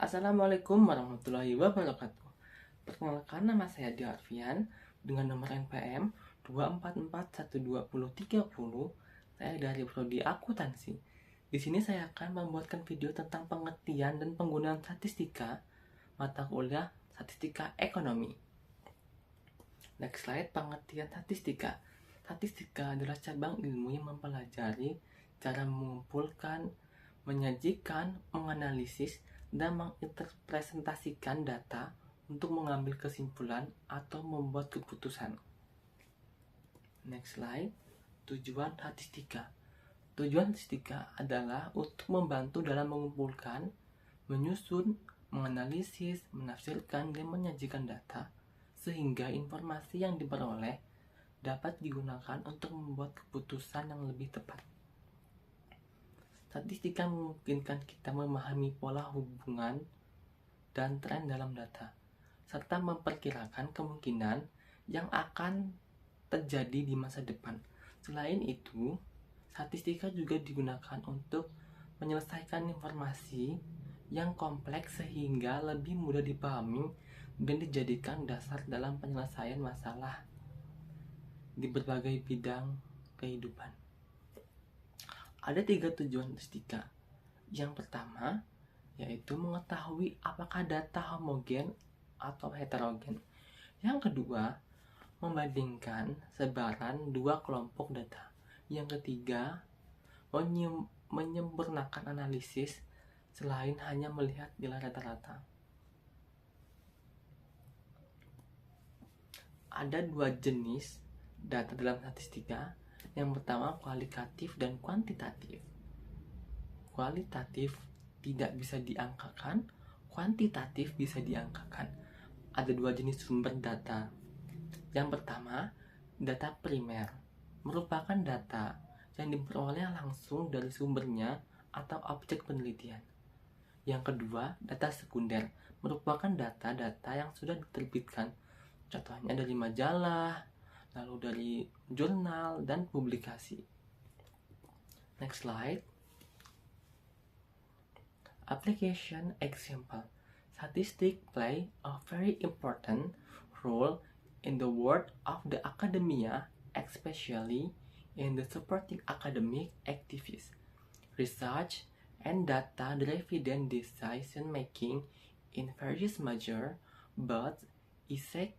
Assalamualaikum warahmatullahi wabarakatuh. Perkenalkan, nama saya Adi Arfian dengan nomor NPM 2441230. Saya dari Prodi Akuntansi. Di sini saya akan membuatkan video tentang pengertian dan penggunaan statistika mata kuliah Statistika Ekonomi. Next slide, pengertian statistika. Statistika adalah cabang ilmu yang mempelajari cara mengumpulkan, menyajikan, menganalisis, dan menginterpretasikan data untuk mengambil kesimpulan atau membuat keputusan. Next slide. Tujuan statistika. Tujuan statistika adalah untuk membantu dalam mengumpulkan, menyusun, menganalisis, menafsirkan, dan menyajikan data sehingga informasi yang diperoleh dapat digunakan untuk membuat keputusan yang lebih tepat. Statistika memungkinkan kita memahami pola hubungan dan tren dalam data, serta memperkirakan kemungkinan yang akan terjadi di masa depan. Selain itu, statistika juga digunakan untuk menyelesaikan informasi yang kompleks sehingga lebih mudah dipahami dan dijadikan dasar dalam penyelesaian masalah di berbagai bidang kehidupan. Ada 3 tujuan statistika. Yang pertama, yaitu mengetahui apakah data homogen atau heterogen. Yang kedua, membandingkan sebaran dua kelompok data. Yang ketiga, menyempurnakan analisis selain hanya melihat nilai rata-rata. Ada 2 jenis data dalam statistika. Yang pertama, kualitatif dan kuantitatif. Kualitatif tidak bisa diangkakan, kuantitatif bisa diangkakan. Ada 2 jenis sumber data. Yang pertama, data primer, merupakan data yang diperoleh langsung dari sumbernya atau objek penelitian. Yang kedua, data sekunder, merupakan data-data yang sudah diterbitkan, contohnya dari majalah, lalu dari jurnal dan publikasi. Next slide. Application example. Statistics play a very important role in the world of the academia, especially in the supporting academic activities, research, and data-driven decision making in various major but ethics,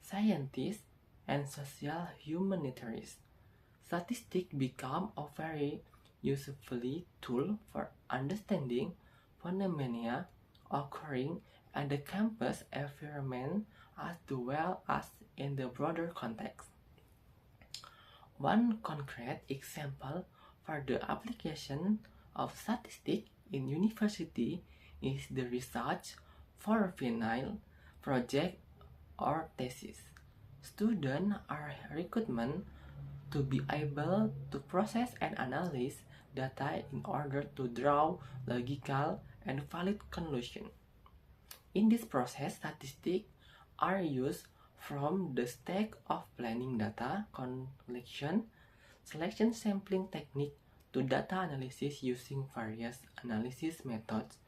scientists, and social humanitarians. Statistics become a very useful tool for understanding phenomena occurring in the campus environment as well as in the broader context. One concrete example for the application of statistics in university is the research for vinyl project or thesis. Students are required to be able to process and analyze data in order to draw logical and valid conclusions. In this process, statistics are used from the stage of planning data collection, selection sampling technique to data analysis using various analysis methods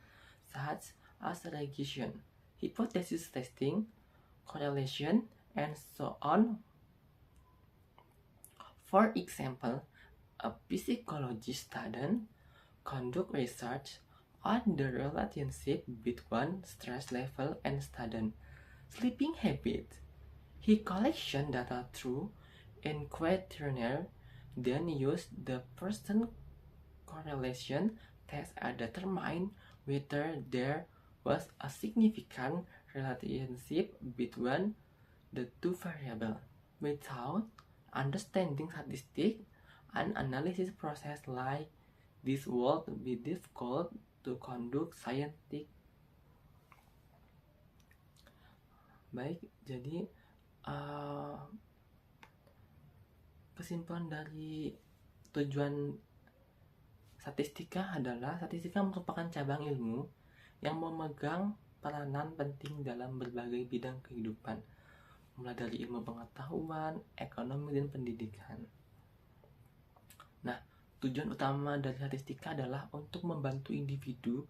such as regression, hypothesis testing, correlation, and so on. For example, a psychology student conduct research on the relationship between stress level and student sleeping habits. He collection data through a questionnaire, then used the person correlation test and determine whether there was a significant relationship between the two variables. Without understanding statistics, an analysis process like this would be difficult to conduct scientific. Baik, jadi kesimpulan dari tujuan statistika adalah statistika merupakan cabang ilmu yang memegang peranan penting dalam berbagai bidang kehidupan, mulai dari ilmu pengetahuan, ekonomi, dan pendidikan. Nah, tujuan utama dari statistika adalah untuk membantu individu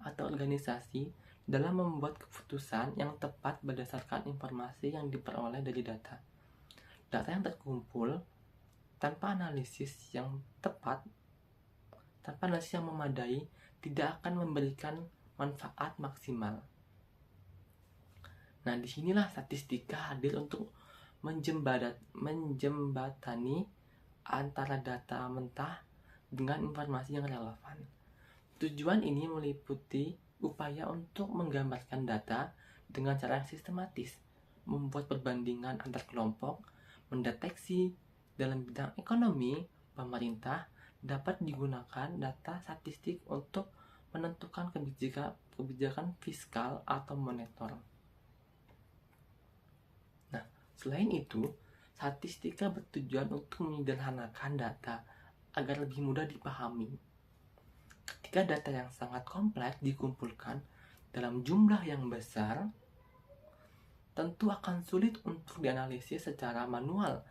atau organisasi dalam membuat keputusan yang tepat berdasarkan informasi yang diperoleh dari data. Data yang terkumpul tanpa analisis yang tepat, tanpa analisis yang memadai, tidak akan memberikan manfaat maksimal. Nah, disinilah statistika hadir untuk menjembatani antara data mentah dengan informasi yang relevan. Tujuan ini meliputi upaya untuk menggambarkan data dengan cara yang sistematis, membuat perbandingan antar kelompok, mendeteksi dalam bidang ekonomi, pemerintah dapat digunakan data statistik untuk menentukan kebijakan fiskal atau moneter. Nah, selain itu, statistika bertujuan untuk menyederhanakan data agar lebih mudah dipahami. Ketika data yang sangat kompleks dikumpulkan dalam jumlah yang besar, tentu akan sulit untuk dianalisis secara manual.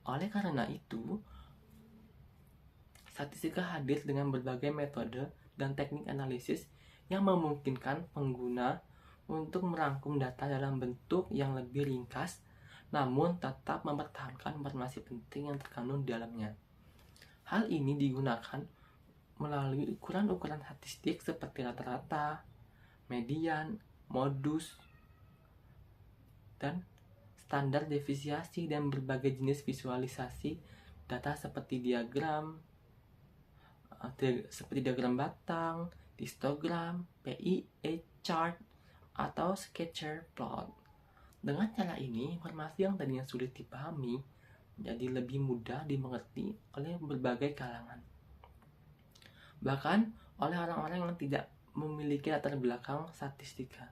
Oleh karena itu, statistika hadir dengan berbagai metode dan teknik analisis yang memungkinkan pengguna untuk merangkum data dalam bentuk yang lebih ringkas, namun tetap mempertahankan informasi penting yang terkandung di dalamnya. Hal ini digunakan melalui ukuran-ukuran statistik seperti rata-rata, median, modus, dan standar defisiasi, dan berbagai jenis visualisasi data seperti diagram batang, histogram, PIE chart, atau scatter plot. Dengan cara ini, informasi yang tadinya sulit dipahami menjadi lebih mudah dimengerti oleh berbagai kalangan. Bahkan oleh orang-orang yang tidak memiliki latar belakang statistika.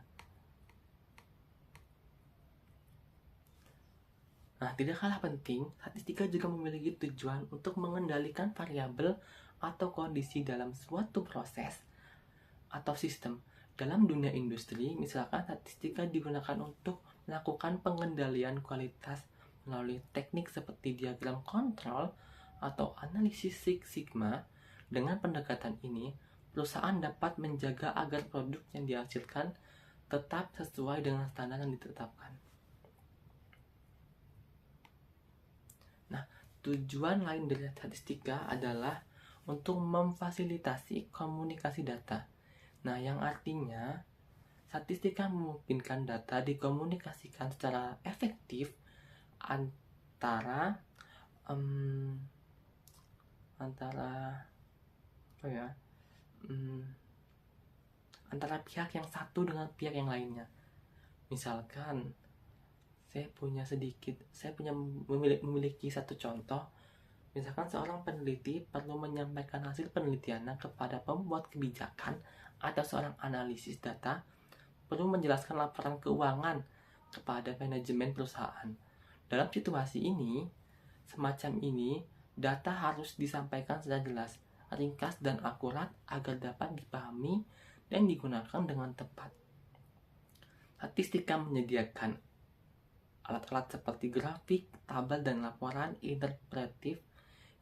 Nah, tidak kalah penting, statistika juga memiliki tujuan untuk mengendalikan variabel atau kondisi dalam suatu proses atau sistem. Dalam dunia industri, misalkan statistika digunakan untuk melakukan pengendalian kualitas melalui teknik seperti diagram kontrol atau analisis Six Sigma. Dengan pendekatan ini, perusahaan dapat menjaga agar produk yang dihasilkan tetap sesuai dengan standar yang ditetapkan. Nah, tujuan lain dari statistika adalah untuk memfasilitasi komunikasi data. Nah, yang artinya statistika memungkinkan data dikomunikasikan secara efektif antara pihak yang satu dengan pihak yang lainnya. Misalkan saya memiliki satu contoh. Misalkan seorang peneliti perlu menyampaikan hasil penelitiannya kepada pembuat kebijakan, atau seorang analisis data perlu menjelaskan laporan keuangan kepada manajemen perusahaan. Dalam situasi ini, semacam ini, data harus disampaikan secara jelas, ringkas, dan akurat agar dapat dipahami dan digunakan dengan tepat. Statistika menyediakan alat-alat seperti grafik, tabel, dan laporan interpretif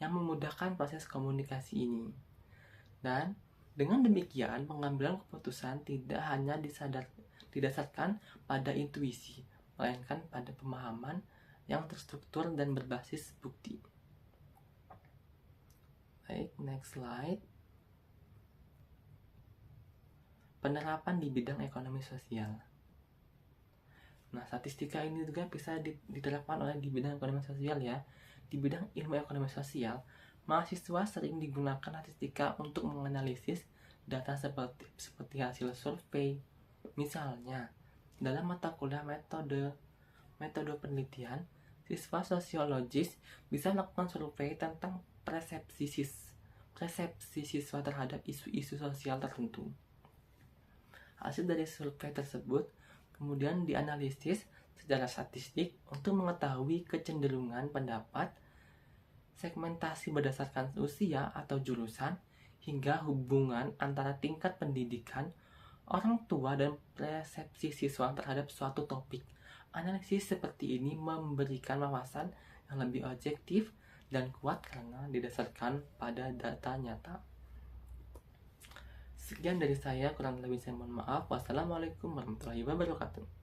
yang memudahkan proses komunikasi ini. Dan dengan demikian, pengambilan keputusan tidak hanya didasarkan pada intuisi, melainkan pada pemahaman yang terstruktur dan berbasis bukti. Baik, next slide. Penerapan di bidang ekonomi sosial. Nah, statistika ini juga bisa diterapkan di bidang ekonomi sosial ya. Di bidang ilmu ekonomi sosial, mahasiswa sering digunakan statistika untuk menganalisis data seperti hasil survei. Misalnya, dalam mata kuliah metode penelitian, siswa sosiologis bisa melakukan survei tentang persepsi siswa terhadap isu-isu sosial tertentu. Hasil dari survei tersebut kemudian dianalisis secara statistik untuk mengetahui kecenderungan pendapat, segmentasi berdasarkan usia atau jurusan, hingga hubungan antara tingkat pendidikan orang tua dan persepsi siswa terhadap suatu topik. Analisis seperti ini memberikan wawasan yang lebih objektif dan kuat karena didasarkan pada data nyata. Sekian dari saya, kurang lebih saya mohon maaf. Wassalamualaikum warahmatullahi wabarakatuh.